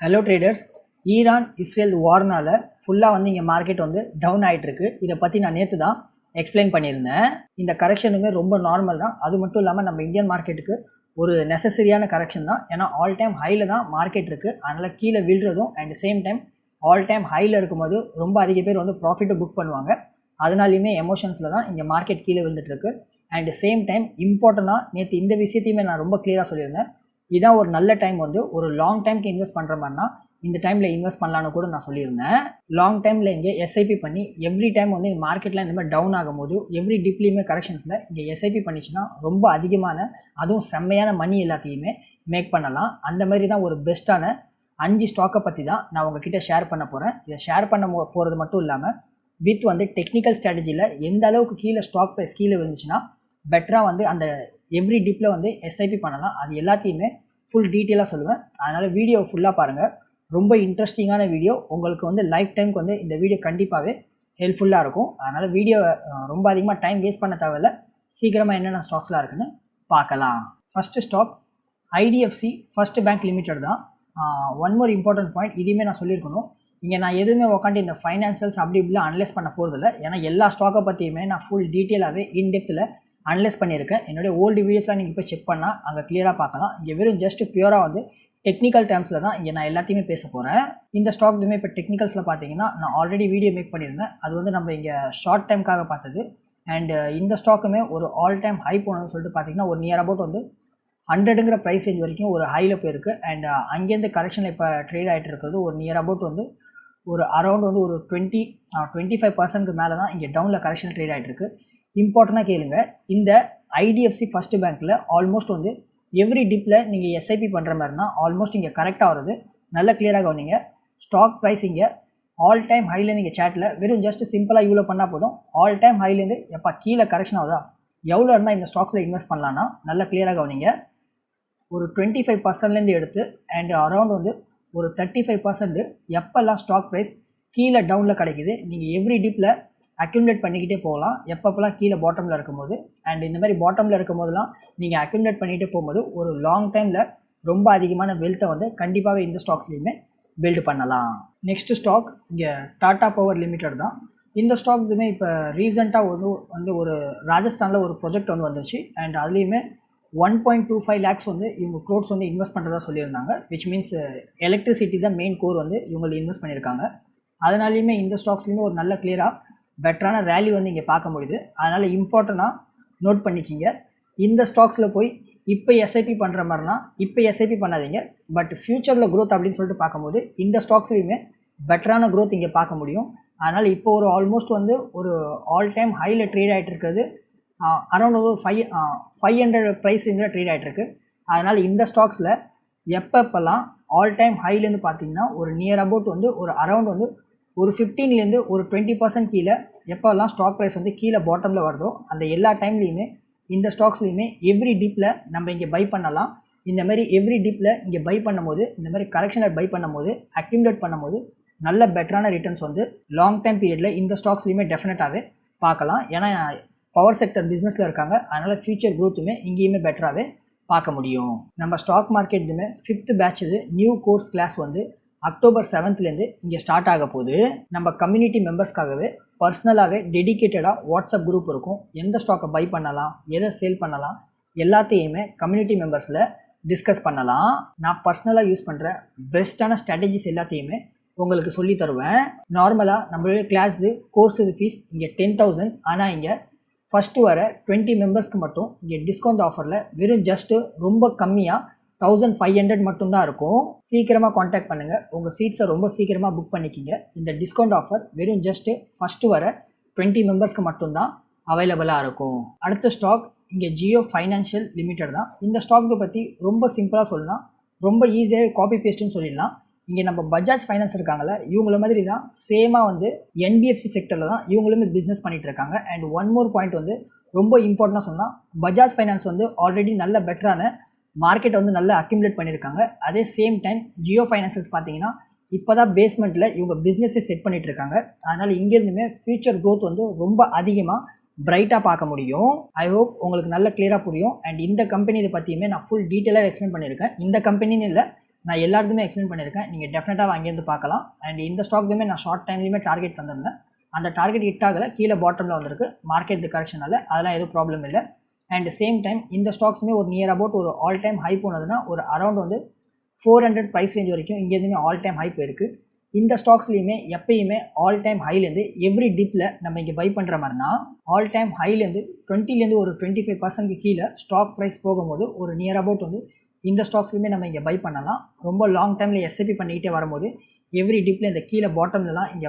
Hello traders, Iran Israel வார்னால் ஃபுல்லாக வந்து இங்கே மார்க்கெட் வந்து டவுன் ஆகிட்டுருக்கு. இதை பற்றி நான் நேற்று தான் எக்ஸ்பிளைன் பண்ணியிருந்தேன். இந்த கரெக்ஷனுமே ரொம்ப நார்மல் தான். அது மட்டும் இல்லாமல் நம்ம இந்தியன் மார்க்கெட்டுக்கு ஒரு நெசசரியான கரெக்ஷன் தான். ஏன்னா ஆல் டைம் ஹையில் தான் மார்க்கெட் இருக்குது. அதனால் கீழே விழுறதும் and same time all time ஹையில் இருக்கும்போது ரொம்ப அதிக பேர் வந்து ப்ராஃபிட்டை புக் பண்ணுவாங்க. அதனாலையுமே எமோஷன்ஸில் தான் இங்கே மார்க்கெட் கீழே விழுந்துட்டுருக்கு. அண்ட் சேம் டைம் இம்பார்ட்டண்ட்டாக நேற்று இந்த விஷயத்தையுமே நான் ரொம்ப கிளியராக சொல்லியிருந்தேன். இதான் ஒரு நல்ல டைம் வந்து ஒரு லாங் டைம்க்கு இன்வெஸ்ட் பண்ணுற மாதிரினா இந்த டைமில் இன்வெஸ்ட் பண்ணலான்னு கூட நான் சொல்லியிருந்தேன். லாங் டைமில் இங்கே எஸ்ஐபி பண்ணி எவ்ரி டைம் வந்து மார்க்கெட்டில் இந்த மாதிரி டவுன் ஆகும்போது எவ்ரி டிப்லேயுமே கரெக்ஷன்ஸில் இங்கே எஸ்ஐபி பண்ணிச்சுன்னா ரொம்ப அதிகமான அதுவும் செம்மையான மணி எல்லாத்தையுமே மேக் பண்ணலாம். அந்த மாதிரி தான் ஒரு பெஸ்ட்டான 5 ஸ்டாக்கை பற்றி தான் நான் உங்ககிட்ட ஷேர் பண்ண போகிறேன். இதை ஷேர் பண்ண போகிறது மட்டும் இல்லாமல் வித் வந்து டெக்னிக்கல் ஸ்ட்ராட்டஜியில் எந்த அளவுக்கு கீழே ஸ்டாக் ப்ரைஸ் கீழே விழுந்துச்சுன்னா பெட்டராக வந்து அந்த எவ்ரி டிப்பில் வந்து எஸ்ஐபி பண்ணலாம். அது எல்லாத்தையுமே ஃபுல் டீட்டெயிலாக சொல்லுவேன். அதனால் வீடியோ ஃபுல்லாக பாருங்கள். ரொம்ப இன்ட்ரெஸ்டிங்கான வீடியோ. உங்களுக்கு வந்து லைஃப் டைமுக்கு வந்து இந்த வீடியோ கண்டிப்பாகவே ஹெல்ப்ஃபுல்லாக இருக்கும். அதனால் வீடியோ ரொம்ப அதிகமாக டைம் வேஸ்ட் பண்ண தேவையில்ல. சீக்கிரமாக என்னென்ன ஸ்டாக்ஸ்லாம் இருக்குன்னு பார்க்கலாம். First stock IDFC first bank limited தான். ஒன் மோர் இம்பார்ட்டன்ட் பாயிண்ட், இதையுமே நான் சொல்லியிருக்கணும். இங்கே நான் எதுவுமே உட்காந்து இந்த ஃபைனான்சியல்ஸ் அப்படி இப்படிலாம் அனலைஸ் பண்ண போகிறதில்ல. ஏன்னா எல்லா ஸ்டாக்கை பற்றியுமே நான் ஃபுல் டீட்டெயிலாகவே இன்டெப்த்தில் அனலைஸ் பண்ணியிருக்கேன். என்னுடைய ஓல்டு வீடியோஸ்லாம் நீங்கள் போய் செக் பண்ணால் அங்கே கிளியராக பார்க்கலாம். இங்கே வெறும் ஜஸ்ட் பியூராக வந்து டெக்னிக்கல் டேர்ம்ஸில் தான் இங்கே நான் எல்லாத்தையுமே பேச போகிறேன். இந்த ஸ்டாக் இதுவுமே இப்போ டெக்னிக்கல்ஸில் பார்த்தீங்கன்னா நான் ஆல்ரெடி வீடியோ மேக் பண்ணியிருந்தேன். அது வந்து நம்ம இங்கே ஷார்ட் டைமுக்காக பார்த்தது. அண்ட் இந்த ஸ்டாக்குமே ஒரு ஆல் டைம் ஹை போகணும்னு சொல்லிட்டு பார்த்தீங்கன்னா ஒரு நியர் அபவுட் வந்து 100ங்கிற ப்ரைஸ் ரேஞ்ச் வரைக்கும் ஒரு ஹையில் போயிருக்கு. அண்ட் அங்கேருந்து கரெக்ஷனில் இப்போ ட்ரேட் ஆகிட்டு இருக்கிறது ஒரு நியர் அபவுட் வந்து ஒரு அரௌண்ட் வந்து ஒரு 25% மேலே தான் இங்கே டவுனில் கரெக்ஷன் ட்ரேட் ஆகிட்டு இருக்கு. இம்பார்ட்டண்டாக கேளுங்க, இந்த ஐடிஎஃப்சி ஃபர்ஸ்ட் பேங்க்கில் ஆல்மோஸ்ட் வந்து எவ்ரி டிப்பில் நீங்கள் எஸ்ஐபி பண்ணுற மாதிரினா ஆல்மோஸ்ட் இங்கே கரெக்டாக வருது. நல்ல கிளியராக கவனிங்க. ஸ்டாக் ப்ரைஸ் இங்கே ஆல் டைம் ஹைலேருந்து இங்கே சேட்டில் வெறும் ஜஸ்ட் சிம்பிளாக இவ்வளோ பண்ணால் போதும். ஆல் டைம் ஹைலேருந்து எப்போ கீழே கரெக்ஷன் ஆகுதா எவ்வளோ இருந்தால் இந்த ஸ்டாக்ஸில் இன்வெஸ்ட் பண்ணலான்னா நல்ல கிளியராக கவனிங்க. ஒரு 25%லேருந்து எடுத்து அண்ட் அரௌண்ட் வந்து ஒரு 35% எப்போல்லாம் ஸ்டாக் ப்ரைஸ் கீழே டவுனில் கிடைக்குது நீங்கள் எவ்ரி டிப்பில் அக்யூமுலேட் பண்ணிக்கிட்டே போகலாம். எப்பப்போலாம் கீழே பாட்டமில் இருக்கும்போது அண்ட் இந்த மாதிரி பாட்டமில் இருக்கும்போதெல்லாம் நீங்கள் அக்யூமுலேட் பண்ணிகிட்டே போகும்போது ஒரு லாங் டைமில் ரொம்ப அதிகமான வெல்த்தை வந்து கண்டிப்பாகவே இந்த ஸ்டாக்ஸ்லையுமே பில்டு பண்ணலாம். நெக்ஸ்ட் ஸ்டாக் இங்கே டாடா பவர் லிமிடெட் தான். இந்த ஸ்டாக் இதுவுமே இப்போ ரீசெண்டாக வந்து ஒரு ராஜஸ்தானில் ஒரு ப்ராஜெக்ட் வந்து வந்துச்சு. அண்ட் அதுலேயுமே 1.25 lakhs வந்து இவங்க க்ரோட்ஸ் வந்து இன்வெஸ்ட் பண்ணுறதா சொல்லியிருந்தாங்க. விச் மீன்ஸ் எலக்ட்ரிசிட்டி தான் மெயின் கோர் வந்து இவங்க இன்வெஸ்ட் பண்ணியிருக்காங்க. அதனாலையுமே இந்த ஸ்டாக்ஸ்லையுமே ஒரு நல்ல கிளியராக பெட்டரான ரேலி வந்து இங்கே பார்க்க முடியுது. அதனால் இம்பார்ட்டண்ட்டாக நோட் பண்ணிக்கிங்க. இந்த ஸ்டாக்ஸில் போய் இப்போ எஸ்ஐபி பண்ணுற மாதிரினா இப்போ எஸ்ஐபி பண்ணாதீங்க. பட் ஃப்யூச்சரில் க்ரோத் அப்படின்னு சொல்லிட்டு பார்க்கும்போது இந்த ஸ்டாக்ஸ்லையுமே பெட்டரான க்ரோத் இங்கே பார்க்க முடியும். அதனால் இப்போ ஒரு ஆல்மோஸ்ட் வந்து ஒரு ஆல் டைம் ஹையில் ட்ரேட் ஆகிட்டு இருக்கிறது அரௌண்ட் ஒரு 500 ப்ரைஸ் ரேஞ்சில் ட்ரேட் ஆகிட்டுருக்கு. அதனால் இந்த ஸ்டாக்ஸில் எப்பப்பெல்லாம் ஆல் டைம் ஹைலேருந்து பார்த்தீங்கன்னா ஒரு நியர் அபவுட் வந்து ஒரு அரௌண்ட் வந்து ஒரு 15லேருந்து ஒரு 20% கீழே எப்போல்லாம் ஸ்டாக் ப்ரைஸ் வந்து கீழே பாட்டமில் வருதோ அந்த எல்லா டைம்லேயுமே இந்த ஸ்டாக்ஸ்லையுமே எவ்ரி டிப்பில் நம்ம இங்கே பை பண்ணலாம். இந்த மாதிரி எவ்ரி டிப்பில் இங்கே பை பண்ணும்போது இந்த மாதிரி கரெக்ஷனில் பை பண்ணும்போது அக்யூமுலேட் பண்ணும்போது நல்ல பெட்டரான ரிட்டர்ன்ஸ் வந்து லாங் டைம் பீரியடில் இந்த ஸ்டாக்ஸ்லையுமே டெஃபினட்டாகவே பார்க்கலாம். ஏன்னா பவர் செக்டர் பிஸ்னஸில் இருக்காங்க. அதனால் ஃபியூச்சர் க்ரோத்துமே இங்கேயுமே பெட்டராகவே பார்க்க முடியும். நம்ம ஸ்டாக் மார்க்கெட் இதுவுமே 5th பேட்ச் இது நியூ கோர்ஸ் கிளாஸ் வந்து அக்டோபர் 7th இங்கே ஸ்டார்ட் ஆக போகுது. நம்ம கம்யூனிட்டி மெம்பர்ஸ்க்காகவே பர்சனலாகவே டெடிக்கேட்டடாக வாட்ஸ்அப் குரூப் இருக்கும். எந்த ஸ்டாக்கை பை பண்ணலாம், எதை சேல் பண்ணலாம் எல்லாத்தையுமே கம்யூனிட்டி மெம்பர்ஸில் டிஸ்கஸ் பண்ணலாம். நான் பர்சனலாக யூஸ் பண்ணுற பெஸ்ட்டான ஸ்ட்ராட்டஜிஸ் எல்லாத்தையுமே உங்களுக்கு சொல்லி தருவேன். நார்மலாக நம்மளுடைய கிளாஸு கோர்ஸு ஃபீஸ் இங்கே 10,000. ஆனால் இங்கே ஃபஸ்ட்டு வர 20 மெம்பர்ஸ்க்கு மட்டும் இங்கே டிஸ்கவுண்ட் ஆஃபரில் வெறும் ஜஸ்ட்டு ரொம்ப கம்மியாக 1500 மட்டும்தான் இருக்கும். சீக்கிரமாக காண்டாக்ட் பண்ணுங்கள். உங்கள் சீட்ஸை ரொம்ப சீக்கிரமாக புக் பண்ணிக்கிங்க. இந்த டிஸ்கவுண்ட் ஆஃபர் வெறும் ஜஸ்ட்டு ஃபஸ்ட்டு வர 20 மெம்பர்ஸ்க்கு மட்டும்தான் அவைலபிளாக இருக்கும். அடுத்த ஸ்டாக் இங்கே ஜியோ ஃபைனான்ஷியல் லிமிடெட் தான். இந்த ஸ்டாக்கை பற்றி ரொம்ப சிம்பிளாக சொல்லலாம், ரொம்ப ஈஸியாக காப்பி பேஸ்ட்டுன்னு சொல்லிடலாம். இங்கே நம்ம பஜாஜ் ஃபைனான்ஸ் இருக்காங்கள இவங்கள மாதிரி தான் சேமாக வந்து என்பிஎஃப்சி செக்டரில் தான் இவங்களுமே பிஸ்னஸ் பண்ணிகிட்டு இருக்காங்க. அண்ட் ஒன் மோர் பாயிண்ட் வந்து ரொம்ப இம்பார்ட்டண்டாக சொன்னால் பஜாஜ் ஃபைனான்ஸ் வந்து ஆல்ரெடி நல்ல பெட்டரான மார்க்கெட் வந்து நல்லா அக்யூமுலேட் பண்ணியிருக்காங்க. அதே சேம் டைம் ஜியோ ஃபைனான்சஸ் பார்த்தீங்கன்னா இப்போ தான் பேஸ்மெண்ட்டில் இவங்க பிஸ்னஸை செட் பண்ணிகிட்டு இருக்காங்க. அதனால் இங்கேருந்துமே ஃபியூச்சர் க்ரோத் வந்து ரொம்ப அதிகமாக பிரைட்டாக பார்க்க முடியும். ஐ ஹோப் உங்களுக்கு நல்ல கிளியராக புரியும். அண்ட் இந்த கம்பெனி இதை பற்றியுமே நான் ஃபுல் டீட்டெயிலாக எக்ஸ்பிளைன் பண்ணியிருக்கேன். இந்த கம்பெனின்னு இல்லை, நான் எல்லாத்துமே எக்ஸ்பிளைன் பண்ணியிருக்கேன். நீங்கள் டெஃபினட்டாக அங்கேருந்து பார்க்கலாம். அண்ட் இந்த ஸ்டாக்ஸுமே நான் ஷார்ட் டைம்லேயுமே டார்கெட் தந்திருந்தேன். அந்த டார்கெட் ஹிட் ஆகலை, கீழே பாட்டமில் வந்திருக்கு. மார்க்கெட் கரெக்ஷனால் அதெல்லாம் எதுவும் ப்ராப்ளம் இல்லை. அண்ட் சேம் டைம் இந்த ஸ்டாக்ஸுமே ஒரு நியர் அபவுட் ஒரு ஆல் டைம் ஹை போனதுன்னா ஒரு அரௌண்ட் வந்து 400 ப்ரைஸ் ரேஞ்ச் வரைக்கும் இங்கேருந்துமே ஆல் டைம் ஹை போயிருக்கு. இந்த ஸ்டாக்ஸ்லையுமே எப்பயுமே ஆல் டைம் ஹைலேருந்து எவ்ரி டிப்பில் நம்ம இங்கே பை பண்ணுற மாதிரினா ஆல் டைம் ஹைலேருந்து 20லேருந்து ஒரு 25% கீழே ஸ்டாக் ப்ரைஸ் போகும்போது ஒரு நியர் அபவுட் வந்து இந்த ஸ்டாக்ஸ்லையுமே நம்ம இங்கே பை பண்ணலாம். ரொம்ப லாங் டைமில் எஸ்ஐபி பண்ணிக்கிட்டே வரும்போது எவ்ரி டிப்பில் இந்த கீழே பாட்டம்லலாம் இங்கே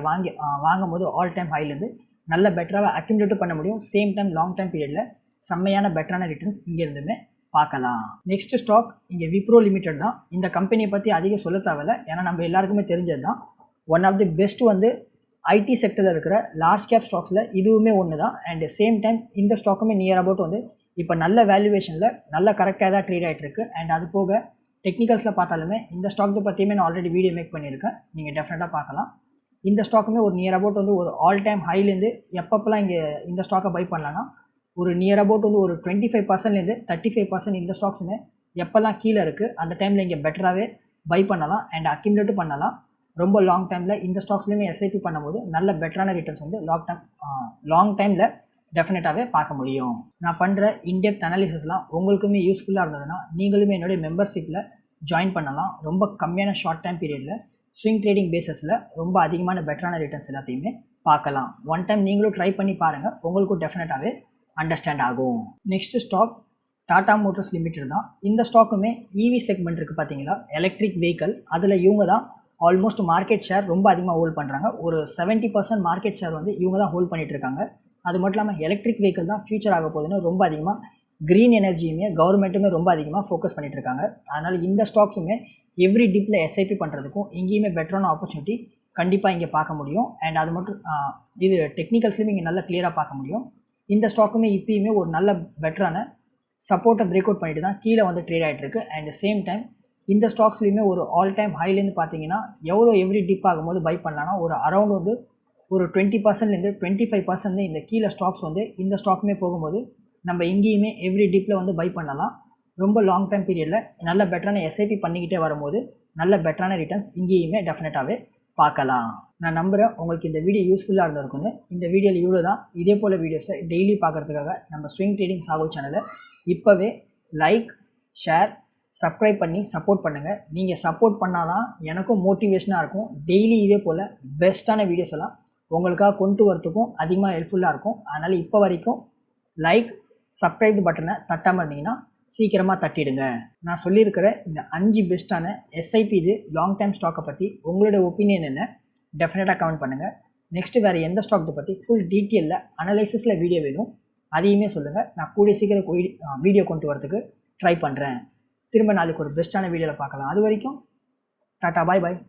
வாங்கும் போது ஆல் டைம் ஹைலேருந்து நல்ல பெட்டராக அக்யூமுலேட் பண்ண முடியும். சேம் டைம் லாங் டைம் பீரியடில் செம்மையான பெட்டரான ரிட்டர்ன்ஸ் இங்கேருந்துமே பார்க்கலாம். நெக்ஸ்ட் ஸ்டாக் இங்கே விப்ரோ லிமிடெட் தான். இந்த கம்பெனியை பற்றி அதிகம் சொல்ல தேவையில்லை, ஏன்னா நம்ம எல்லாருக்குமே தெரிஞ்சது தான். ஒன் ஆஃப் தி பெஸ்ட் வந்து ஐடி செக்டரில் இருக்கிற லார்ஜ் கேப் ஸ்டாக்ஸில் இதுவுமே ஒன்று தான். அண்ட் சேம் டைம் இந்த ஸ்டாக்குமே நியர் அபவுட் வந்து இப்போ நல்ல வேல்யூவேஷனில் நல்ல கரெக்டாக தான் ட்ரேட் ஆகிட்டு இருக்கு. அண்ட் அது போக டெக்னிக்கல்ஸில் பார்த்தாலுமே இந்த ஸ்டாக்கு பற்றியுமே நான் ஆல்ரெடி வீடியோ மேக் பண்ணியிருக்கேன், நீங்கள் டெஃபினட்டாக பார்க்கலாம். இந்த ஸ்டாக்குமே ஒரு நியர் அபவுட் வந்து ஒரு ஆல் டைம் ஹைலேருந்து எப்பப்பெல்லாம் இங்கே இந்த ஸ்டாக்கை பை பண்ணலான்னா ஒரு நியர் அபவுட் வந்து ஒரு 25%லேருந்து 35% இந்த ஸ்டாக்ஸுமே எப்போல்லாம் கீழே இருக்குது அந்த டைமில் இங்கே பெட்டராகவே பை பண்ணலாம் அண்ட் அக்யூமுலேட் பண்ணலாம். ரொம்ப லாங் டைமில் இந்த ஸ்டாக்ஸ்லையுமே எஸ்ஐபி பண்ணும்போது நல்ல பெட்டரான ரிட்டர்ன்ஸ் வந்து லாங் டைமில் டெஃபினட்டாகவே பார்க்க முடியும். நான் பண்ணுற இன்டெப்த் அனாலிசிஸ்லாம் உங்களுக்குமே யூஸ்ஃபுல்லாக இருந்ததுன்னா நீங்களுமே என்னுடைய மெம்பர்ஷிப்பில் ஜாயின் பண்ணலாம். ரொம்ப கம்மியான ஷார்ட் டைம் பீரியடில் ஸ்விங் ட்ரேடிங் பேஸஸில் ரொம்ப அதிகமான பெட்டரான ரிட்டர்ன்ஸ் எல்லாத்தையுமே பார்க்கலாம். ஒன் டைம் நீங்களும் ட்ரை பண்ணி பாருங்கள், உங்களுக்கும் டெஃபினட்டாகவே அண்டர்ஸ்டாண்ட் ஆகும். Next stock Tata Motors limited தான். இந்த ஸ்டாக்குமே இவி செக்மெண்ட் இருக்குது பார்த்தீங்களா, எலக்ட்ரிக் வெஹிக்கல், அதில் இவங்க தான் ஆல்மோஸ்ட் மார்க்கெட் ஷேர் ரொம்ப அதிகமாக ஹோல்ட் பண்ணுறாங்க. ஒரு 70% மார்க்கெட் ஷேர் வந்து இவங்க தான் ஹோல்ட் பண்ணிட்டு இருக்காங்க. அது மட்டும் இல்லாமல் எலக்ட்ரிக் வெஹிக்கல் தான் ஃபியூச்சர் ஆக போகுதுன்னு ரொம்ப அதிகமாக க்ரீன் எனர்ஜியுமே கவர்மெண்ட்டுமே ரொம்ப அதிகமாக ஃபோக்கஸ் பண்ணிட்டு இருக்காங்க. அதனால் இந்த ஸ்டாக்ஸுமே எவ்ரி டிப்பில் எஸ்ஐபி பண்ணுறதுக்கும் எங்கேயுமே பெட்டரான ஆப்பர்ச்சுனிட்டி கண்டிப்பாக இங்கே பார்க்க முடியும். அண்ட் அது மட்டும் இது டெக்னிக்கல்ஸ்லையும் இங்கே நல்லா கிளியராக பார்க்க முடியும். இந்த ஸ்டாக்குமே இப்பயுமே ஒரு நல்ல பெட்டரான சப்போர்ட்டை பிரேக் அவுட் பண்ணிட்டு தான் கீழே வந்து ட்ரேட் ஆகிட்டு இருக்கு. அண்ட் சேம் டைம் இந்த ஸ்டாக்ஸ்லையுமே ஒரு ஆல் டைம் ஹைலேருந்து பார்த்தீங்கன்னா எவ்வளோ எவ்ரி டிப் ஆகும்போது பை பண்ணலான்னா ஒரு அரௌண்ட் வந்து ஒரு 20%லேருந்து 25% இந்த கீழே ஸ்டாக்ஸ் வந்து இந்த ஸ்டாக்குமே போகும்போது நம்ம எங்கேயுமே எவ்ரி டிப்பில் வந்து பை பண்ணலாம். ரொம்ப லாங் டைம் பீரியடில் நல்ல பெட்டரான எஸ்ஐபி பண்ணிக்கிட்டே வரும்போது நல்ல பெட்டரான ரிட்டர்ன்ஸ் இங்கேயுமே டெஃபினட்டாகவே பார்க்கலாம். நான் நம்புகிறேன் உங்களுக்கு இந்த வீடியோ யூஸ்ஃபுல்லாக இருந்திருக்குன்னு. இந்த வீடியோவில் இவ்வளோ தான். இதே போல் வீடியோஸை டெய்லி பார்க்குறதுக்காக நம்ம ஸ்விங் ட்ரேடிங் சாகுல் சேனலை இப்போவே லைக், ஷேர், சப்ஸ்கிரைப் பண்ணி சப்போர்ட் பண்ணுங்கள். நீங்கள் சப்போர்ட் பண்ணால் தான் எனக்கும் மோட்டிவேஷனாக இருக்கும். டெய்லி இதே போல் பெஸ்ட்டான வீடியோஸ் எல்லாம் உங்களுக்காக கொண்டு வரத்துக்கும் அதிகமாக ஹெல்ப்ஃபுல்லாக இருக்கும். அதனால் இப்போ வரைக்கும் லைக், சப்ஸ்கிரைப் பட்டனை தட்டாமல் இருந்தீங்கன்னா சீக்கிரமாக தட்டிடுங்க. நான் சொல்லியிருக்கிற இந்த 5 பெஸ்ட்டான எஸ்ஐபி இது லாங் டைம் ஸ்டாக்கை பற்றி உங்களோட ஒப்பீனியன் என்ன டெஃபினட்டாக கமெண்ட் பண்ணுங்கள். நெக்ஸ்ட்டு வேறு எந்த ஸ்டாக்கை பற்றி ஃபுல் டீட்டெயிலில் அனலைசிஸில் வீடியோ வேணும் அதையுமே சொல்லுங்கள். நான் கூடிய சீக்கிரம் வீடியோ கொண்டு வரதுக்கு ட்ரை பண்ணுறேன். திரும்ப நாளைக்கு ஒரு பெஸ்ட்டான வீடியோவில் பார்க்கலாம். அது வரைக்கும் டாட்டா, பாய் பாய்.